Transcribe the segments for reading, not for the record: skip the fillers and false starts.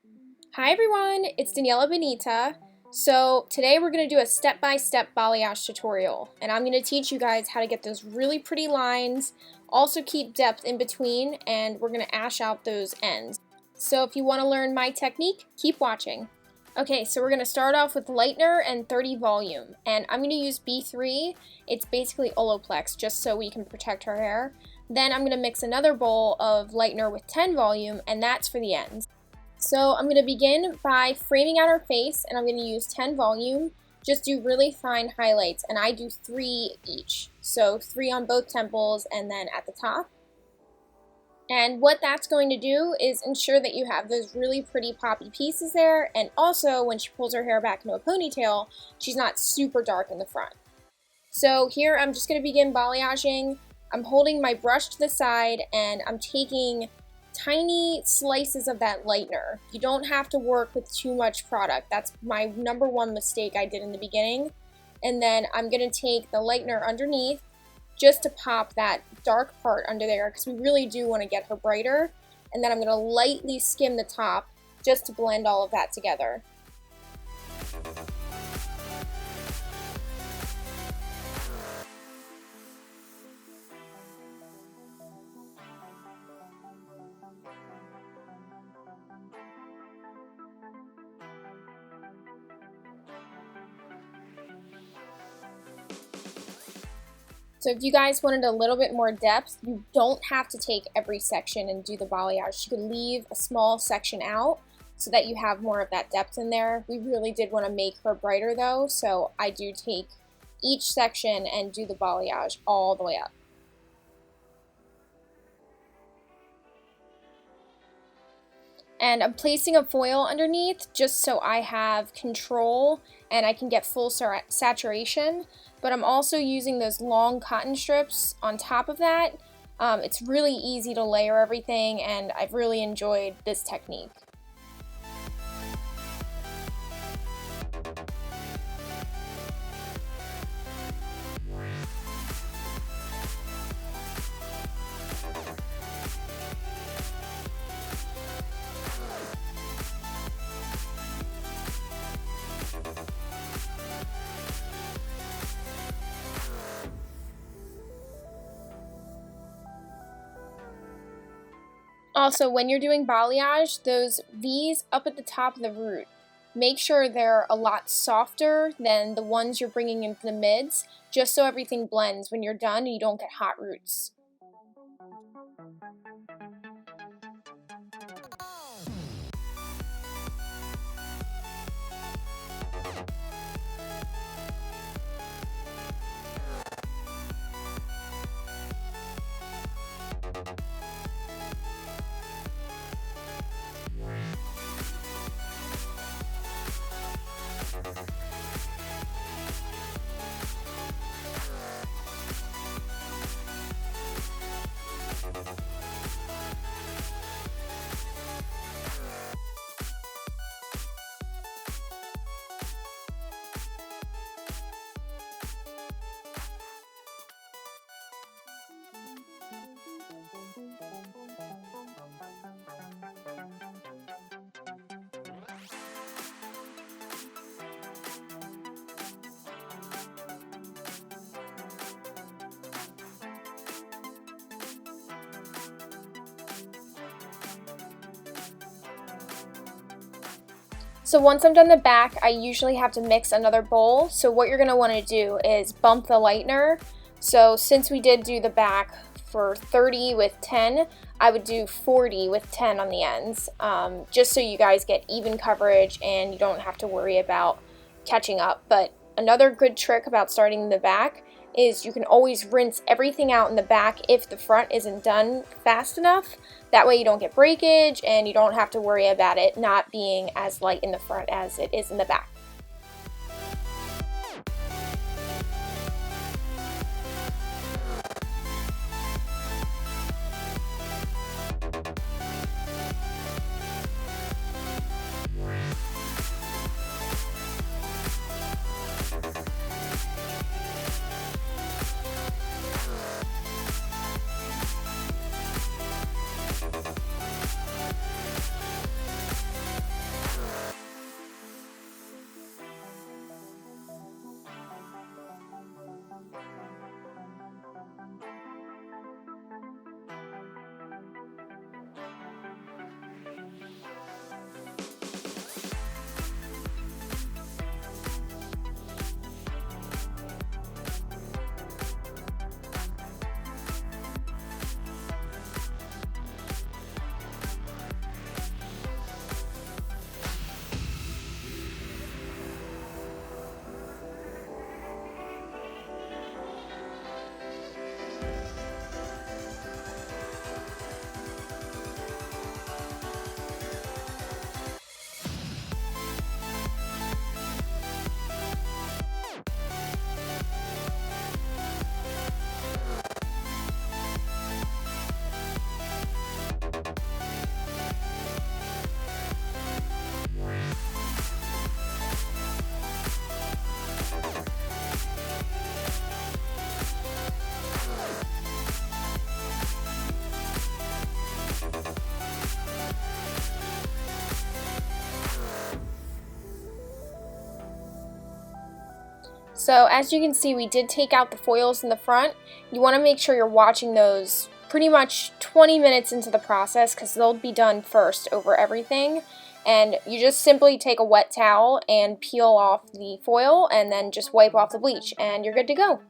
Hi everyone, it's Daniella Benita. So today we're going to do a step-by-step balayage tutorial, and I'm going to teach you guys how to get those really pretty lines, also keep depth in between, and we're going to ash out those ends. So if you want to learn my technique, keep watching. Okay, so we're going to start off with Lightener and 30 volume, and I'm going to use B3. It's basically Olaplex, just so we can protect her hair. Then I'm going to mix another bowl of Lightener with 10 volume, and that's for the ends. So I'm going to begin by framing out her face, and I'm going to use 10 volume. Just do really fine highlights, and I do 3 each. So 3 on both temples and then at the top. And what that's going to do is ensure that you have those really pretty poppy pieces there, and also when she pulls her hair back into a ponytail, she's not super dark in the front. So here I'm just going to begin balayaging. I'm holding my brush to the side, and I'm taking tiny slices of that lightener. You don't have to work with too much product. That's my #1 mistake I did in the beginning. And then I'm going to take the lightener underneath just to pop that dark part under there, because we really do want to get her brighter. And then I'm going to lightly skim the top just to blend all of that together. So if you guys wanted a little bit more depth, you don't have to take every section and do the balayage. You could leave a small section out so that you have more of that depth in there. We really did want to make her brighter though, so I do take each section and do the balayage all the way up. And I'm placing a foil underneath just so I have control and I can get full saturation. But I'm also using those long cotton strips on top of that. It's really easy to layer everything, and I've really enjoyed this technique. Also, when you're doing balayage, those V's up at the top of the root, make sure they're a lot softer than the ones you're bringing into the mids, just so everything blends when you're done and you don't get hot roots. So once I'm done the back, I usually have to mix another bowl. So what you're going to want to do is bump the lightener. So since we did do the back for 30 with 10, I would do 40 with 10 on the ends, just so you guys get even coverage and you don't have to worry about catching up. But another good trick about starting in the back is you can always rinse everything out in the back if the front isn't done fast enough. That way you don't get breakage and you don't have to worry about it not being as light in the front as it is in the back. So as you can see, we did take out the foils in the front. You want to make sure you're watching those pretty much 20 minutes into the process because they'll be done first over everything. And you just simply take a wet towel and peel off the foil and then just wipe off the bleach and you're good to go.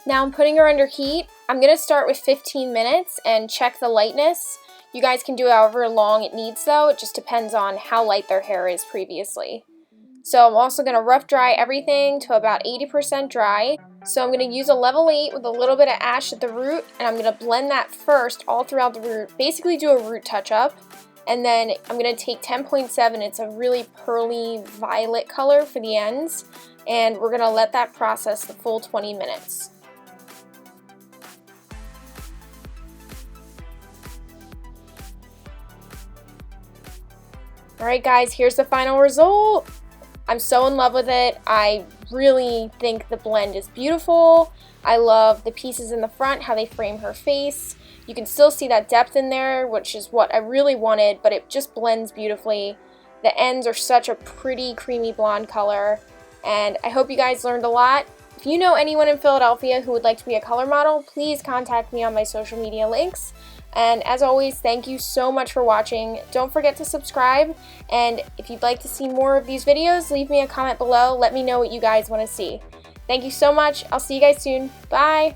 Now I'm putting her under heat. I'm going to start with 15 minutes and check the lightness. You guys can do however long it needs though, it just depends on how light their hair is previously. So I'm also going to rough dry everything to about 80% dry. So I'm going to use a level 8 with a little bit of ash at the root, and I'm going to blend that first all throughout the root, basically do a root touch up. And then I'm going to take 10.7, it's a really pearly violet color for the ends, and we're going to let that process the full 20 minutes. Alright guys, here's the final result. I'm so in love with it. I really think the blend is beautiful. I love the pieces in the front, how they frame her face. You can still see that depth in there, which is what I really wanted, but it just blends beautifully. The ends are such a pretty creamy blonde color, and I hope you guys learned a lot. If you know anyone in Philadelphia who would like to be a color model, please contact me on my social media links. And as always, thank you so much for watching. Don't forget to subscribe, and if you'd like to see more of these videos, leave me a comment below. Let me know what you guys want to see. Thank you so much. I'll see you guys soon. Bye!